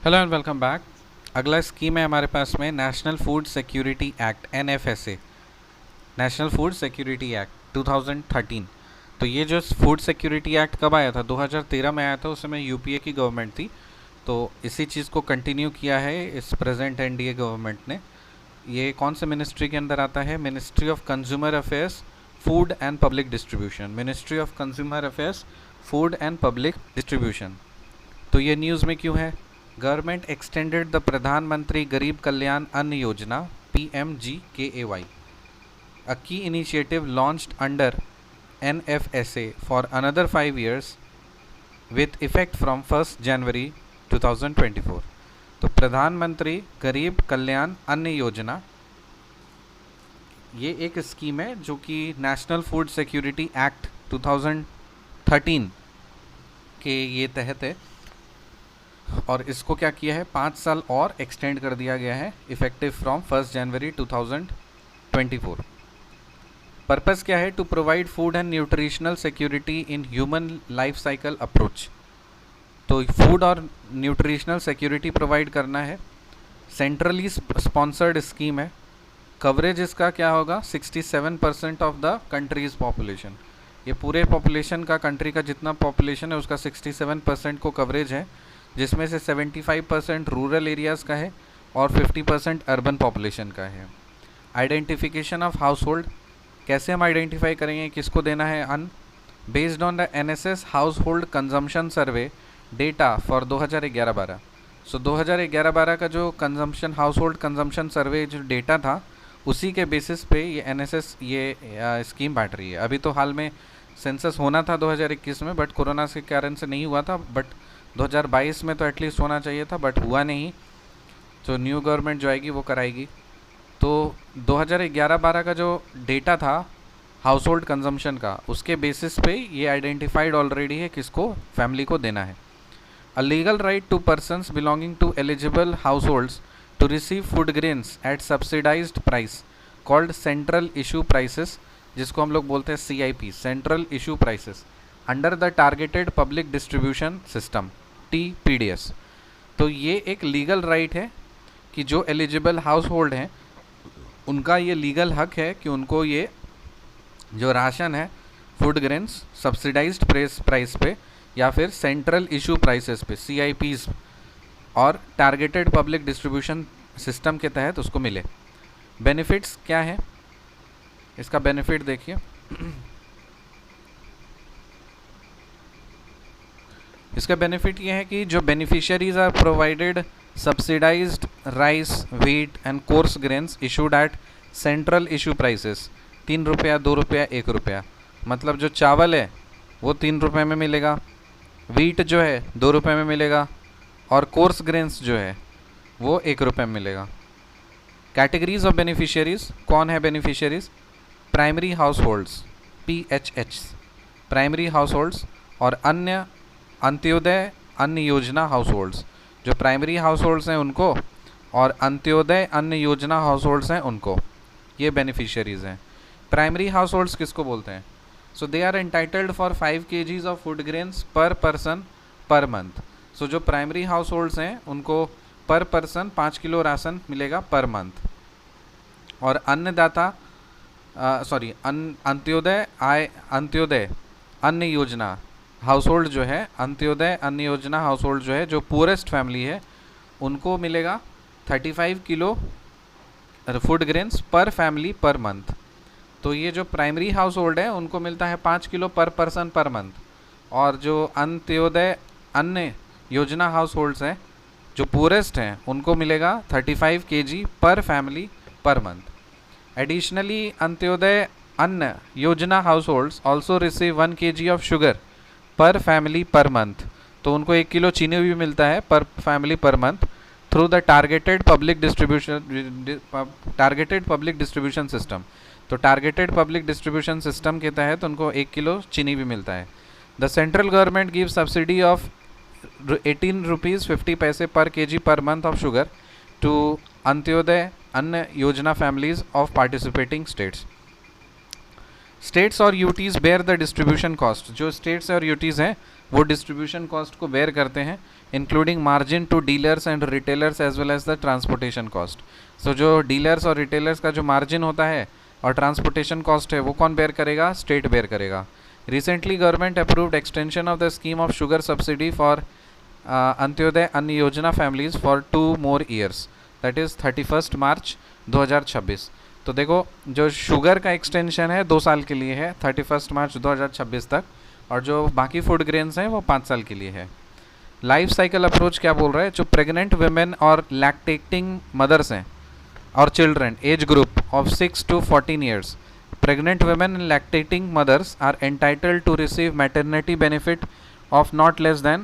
Hello and welcome back. अगला scheme है हमारे पास में national food security act NFSA, national food security act 2013। तो ये जो फूड सिक्योरिटी एक्ट कब आया था? 2013 में आया था। उस समय यूपीए की गवर्नमेंट थी। तो इसी चीज़ को कंटिन्यू किया है इस प्रेजेंट एनडीए गवर्नमेंट ने। ये कौन से मिनिस्ट्री के अंदर आता है? Ministry of consumer affairs, food and public distribution. Ministry of consumer affairs, food and public distribution. तो ये न्यूज़ में क्यों है? गवर्नमेंट एक्सटेंडेड द प्रधानमंत्री गरीब कल्याण अन्न योजना PMGKAY, a key initiative launched under NFSA for another 5 years with effect from 1st January 2024। तो प्रधानमंत्री गरीब कल्याण अन्न योजना ये एक स्कीम है जो कि नेशनल फूड सिक्योरिटी एक्ट 2013 के ये तहत है। और इसको क्या किया है, 5 साल और एक्सटेंड कर दिया गया है effective from 1st January 2024। Purpose क्या है? To provide food and nutritional security in human life cycle approach. तो फूड और न्यूट्रिशनल सिक्योरिटी प्रोवाइड करना है। सेंट्रली स्पॉन्सर्ड स्कीम है। कवरेज इसका क्या होगा? 67% ऑफ द कंट्रीज पॉपुलेशन। ये पूरे पॉपुलेशन का, कंट्री का जितना पॉपुलेशन है उसका 67% को कवरेज है, जिसमें से 75% रूरल एरियाज़ का है और 50% अर्बन पॉपुलेशन का है। आइडेंटिफिकेशन ऑफ हाउस होल्ड, कैसे हम आइडेंटिफाई करेंगे किसको देना है अन्न? Based on the NSS house hold consumption survey data for 2011-12। सो 2011-12 का जो कंजम्पशन, हाउस होल्ड कंजम्पशन सर्वे जो डेटा था, उसी के बेसिस पे ये NSS ये स्कीम बांट रही है। अभी तो हाल में सेंसस होना था 2021 में, बट कोरोना के कारण से नहीं हुआ था। बट 2022 में तो एटलीस्ट होना चाहिए था, बट हुआ नहीं। तो न्यू गवर्नमेंट जो आएगी वो कराएगी। तो 2011-12 का जो डेटा था हाउस होल्ड कंजम्पशन का, उसके बेसिस पे ये आइडेंटिफाइड ऑलरेडी है किसको, फैमिली को देना है। A legal right to persons belonging to eligible household to receive food grains at subsidised price called central issue prices, जिसको हम लोग बोलते हैं CIP, central issue prices, under the targeted public distribution system TPDS। तो ये एक legal right है कि जो एलिजिबल हाउस होल्ड हैं उनका ये लीगल हक है कि उनको ये जो राशन है, फूड ग्रेन्स सब्सिडाइज्ड प्राइस पे या फिर सेंट्रल इशू प्राइसेस पे CIPs और टारगेटेड पब्लिक डिस्ट्रीब्यूशन सिस्टम के तहत उसको मिले। बेनिफिट्स क्या है? इसका बेनिफिट देखिए। इसका बेनिफिट ये है कि जो beneficiaries are provided subsidised rice, wheat and coarse grains issued at central issue prices, 3 रुपया, 2 रुपया, 1 रुपया। मतलब जो चावल है वो 3 रुपये में मिलेगा, व्हीट जो है 2 रुपये में मिलेगा, और कोर्स ग्रेन्स जो है वो 1 रुपये में मिलेगा। कैटेगरीज ऑफ बेनिफिशियरीज, कौन है beneficiaries? Primary house holds PHH, primary house holds, और अन्य अंत्योदय अन्न योजना हाउस होल्ड्स। जो प्राइमरी हाउस होल्ड्स हैं उनको, और अंत्योदय अन्न योजना हाउस होल्ड्स हैं उनको, ये बेनिफिशियरीज हैं। प्राइमरी हाउस होल्ड्स किसको बोलते हैं? So they are entitled for 5 kgs of food grains per person per month. So जो प्राइमरी हाउस होल्ड्स हैं उनको पर पर्सन 5 किलो राशन मिलेगा पर मंथ। और अन्नदाता अंत्योदय अन्न योजना हाउस होल्ड जो है, अंत्योदय अन्न योजना हाउस होल्ड जो है, जो पुअरेस्ट फैमिली है, उनको मिलेगा 35 किलो फूड ग्रेन्स पर फैमिली पर मंथ। तो ये जो प्राइमरी हाउस होल्ड है उनको मिलता है 5 किलो पर पर्सन पर मंथ। और जो अंत्योदय अन्न योजना हाउस होल्ड्स हैं जो पुअरेस्ट हैं उनको मिलेगा 35 kg पर family per month. Additionally Antyodaya Anna योजना house holds also receive 1 kg of sugar पर फैमिली पर मंथ। तो उनको 1 किलो चीनी भी मिलता है per family per month through the targeted public distribution system. तो टारगेटेड पब्लिक डिस्ट्रीब्यूशन सिस्टम के तहत उनको 1 किलो चीनी भी मिलता है। The central government give subsidy of 18 rupees 50 पैसे per kg per month of sugar to Antyodaya Anna Yojana families of participating states. States और UTs bear the distribution cost. जो स्टेट्स और यूटीज़ हैं वो डिस्ट्रीब्यूशन कॉस्ट को बेयर करते हैं, including margin to dealers and retailers as well as the transportation cost. So जो dealers और रिटेलर्स का जो मार्जिन होता है और ट्रांसपोर्टेशन कॉस्ट है वो कौन बेयर करेगा? स्टेट बेयर करेगा। Recently government approved extension of the scheme of sugar subsidy for Antyodaya Anna Yojana families for 2 more years, that is 31 मार्च 2026। तो देखो जो शुगर का एक्सटेंशन है 2 साल के लिए है, 31 मार्च 2026 तक, और जो बाकी फूड ग्रेन्स हैं वो 5 साल के लिए है। लाइफ साइकिल अप्रोच क्या बोल रहा है? जो प्रेग्नेंट वुमेन और लैक्टेटिंग मदर्स हैं और children age group of 6 to 14 years, pregnant women and lactating mothers are entitled to receive maternity benefit of not less than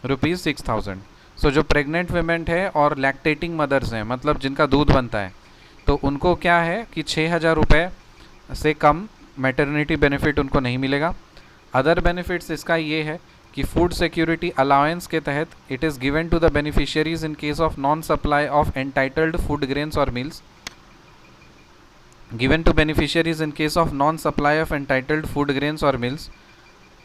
₹6,000। सो जो प्रेग्नेंट वुमेन है और लैक्टेटिंग मदर्स हैं, मतलब जिनका दूध बनता है, तो उनको क्या है कि 6,000 रुपये से कम मैटरनिटी बेनिफिट उनको नहीं मिलेगा। अदर बेनिफिट्स इसका ये है कि फूड सिक्योरिटी अलाउंस के तहत it is given to the beneficiaries in case of non supply of entitled food grains और meals, given to beneficiaries in case of non-supply of entitled food grains or meals,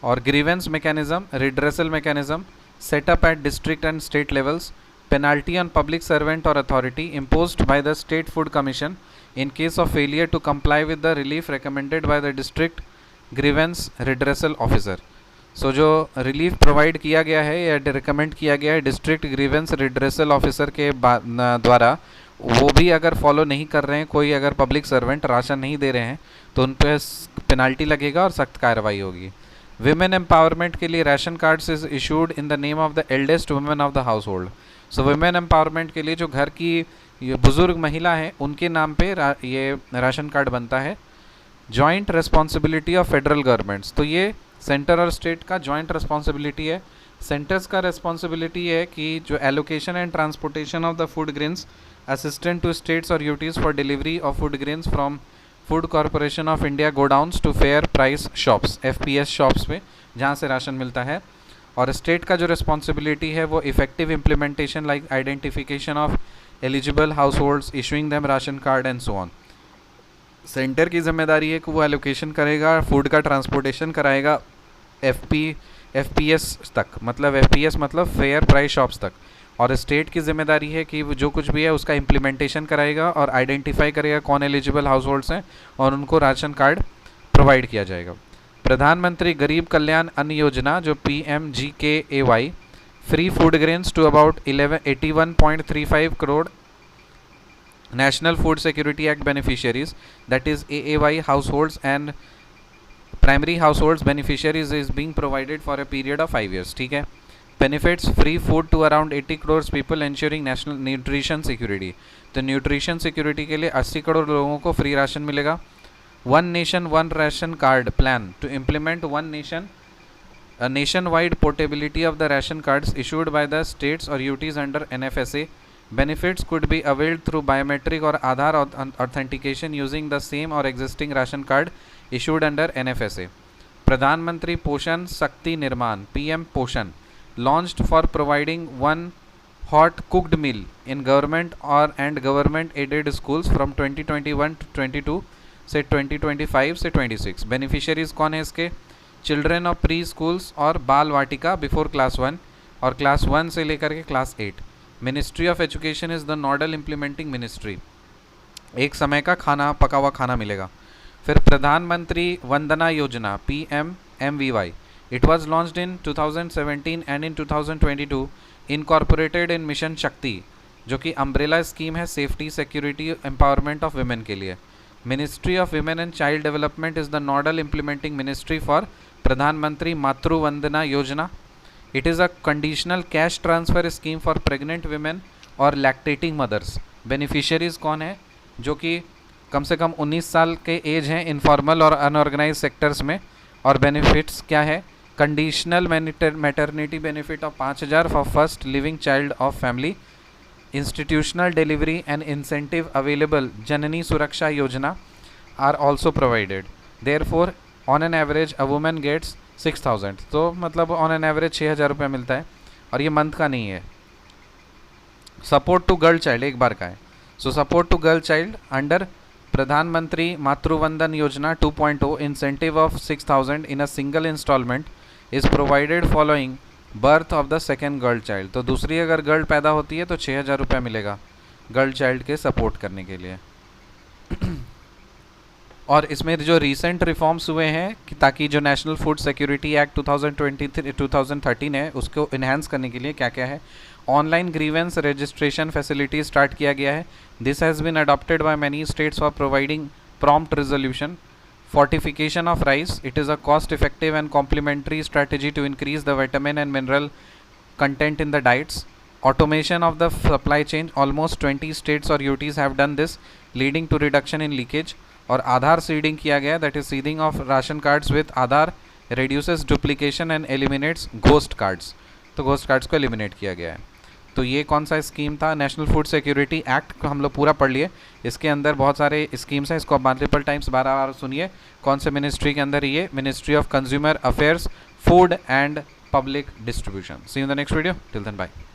or grievance mechanism, redressal mechanism set up at district and state levels, penalty on public servant or authority imposed by the state food commission in case of failure to comply with the relief recommended by the district grievance redressal officer। सो जो relief provide किया गया है या recommend किया गया है district grievance redressal officer के द्वारा, वो भी अगर फॉलो नहीं कर रहे हैं, कोई अगर पब्लिक सर्वेंट राशन नहीं दे रहे हैं, तो उन पर पेनल्टी लगेगा और सख्त कार्रवाई होगी। विमेन एम्पावरमेंट के लिए ration cards is issued in the name of the eldest women of the house hold. So women empowerment के लिए जो घर की बुजुर्ग महिला है उनके नाम पे ये राशन कार्ड बनता है। Joint responsibility of federal governments, तो ये सेंटर और स्टेट का जॉइंट रिस्पॉन्सिबिलिटी है। सेंटर्स का रिस्पॉन्सिबिलिटी है कि जो allocation and transportation of the food grains assistant to states और UTs for delivery of food grains from food corporation of India godowns to fair price shops, FPS shops में जहाँ से ration मिलता है। और स्टेट का जो रिस्पॉन्सिबिलिटी है वो effective implementation like identification of eligible house holds, issuing them ration card and so on. Centre की जिम्मेदारी है कि वो एलोकेशन करेगा, फूड का ट्रांसपोर्टेशन कराएगा FPS तक, मतलब FPS मतलब फेयर प्राइस शॉप्स तक, और स्टेट की जिम्मेदारी है कि जो कुछ भी है उसका इम्प्लीमेंटेशन कराएगा और आइडेंटिफाई करेगा कौन एलिजिबल हाउस होल्ड्स हैं और उनको राशन कार्ड प्रोवाइड किया जाएगा। प्रधानमंत्री गरीब कल्याण अन्न योजना जो PMGKAY free food grains to about 81.35 crore National Food Security Act beneficiaries, that is AAY households and primary households beneficiaries is being provided for a period of 5 years। ठीक है। Benefits free food to around 80 crores people ensuring national nutrition security। तो nutrition security के लिए 80 करोड़ लोगों को free ration मिलेगा। One nation one ration card plan to implement one nation nationwide portability of the ration cards issued by the states और UTs under NFSA। Benefits could be availed through biometric or Aadhaar authentication using the same or existing ration card issued under NFSA। प्रधानमंत्री पोषण शक्ति निर्माण PM पोषण launched for providing one hot cooked meal in government or and government aided schools from 2021 to 22 से 2025 से 26। Beneficiaries कौन है इसके? चिल्ड्रेन ऑफ प्री स्कूल्स और बाल वाटिका बिफोर क्लास 1 और क्लास 1 से लेकर के class 8। Ministry of education is the nodal implementing ministry, एक समय का खाना पका हुआ खाना मिलेगा। फिर प्रधानमंत्री Vandana Yojana PMMVY, it was launched in 2017 and in 2022 incorporated in mission शक्ति, जो कि अम्ब्रेला स्कीम है safety security empowerment of women के लिए। Ministry of women and child development is the nodal implementing ministry for प्रधानमंत्री मातृ Vandana Yojana. It is a conditional cash transfer scheme for pregnant women और lactating mothers. बेनिफिशियरीज़ कौन है? जो कि कम से कम 19 साल के एज हैं इनफॉर्मल और अनऑर्गेनाइज सेक्टर्स में। और बेनिफिट्स क्या है? Conditional maternity benefit of 5,000 for first living child of family. Institutional delivery and incentive available Janani Suraksha Yojana are also provided. Therefore on an average a women gets 6,000, तो मतलब ऑन एन एवरेज 6,000 रुपये मिलता है, और ये मंथ का नहीं है। सपोर्ट टू गर्ल चाइल्ड एक बार का है। So support to girl child under Pradhan Mantri Matruvandan Yojana 2.0 incentive of 6,000 in a single instalment is provided following birth of the second girl child. तो दूसरी अगर गर्ल पैदा होती है तो 6,000 रुपये मिलेगा गर्ल चाइल्ड के सपोर्ट करने के लिए। और इसमें जो रीसेंट रिफॉर्म्स हुए हैं कि ताकि जो नेशनल फूड सिक्योरिटी एक्ट 2013 है उसको इन्हांस करने के लिए क्या क्या है, online grievance registration facility start किया गया है। This has been adopted by many states for providing prompt resolution. Fortification of rice, it is a cost effective and complementary strategy to increase the vitamin and mineral content in the diets. Automation of the supply chain, almost 20 states or UTs have done this, leading to reduction in leakage. और आधार seeding किया गया, that is seeding of ration cards with Aadhaar reduces duplication and eliminates ghost cards। तो ghost cards को eliminate किया गया है। तो ये कौन सा स्कीम था, नेशनल फूड सिक्योरिटी एक्ट को हम लोग पूरा पढ़ लिए। इसके अंदर बहुत सारे स्कीम्स हैं, इसको आप मल्टीपल टाइम्स 12 बार सुनिए। कौन से मिनिस्ट्री के अंदर, ये ministry of consumer affairs, food and public distribution. See you in the next video, till then bye.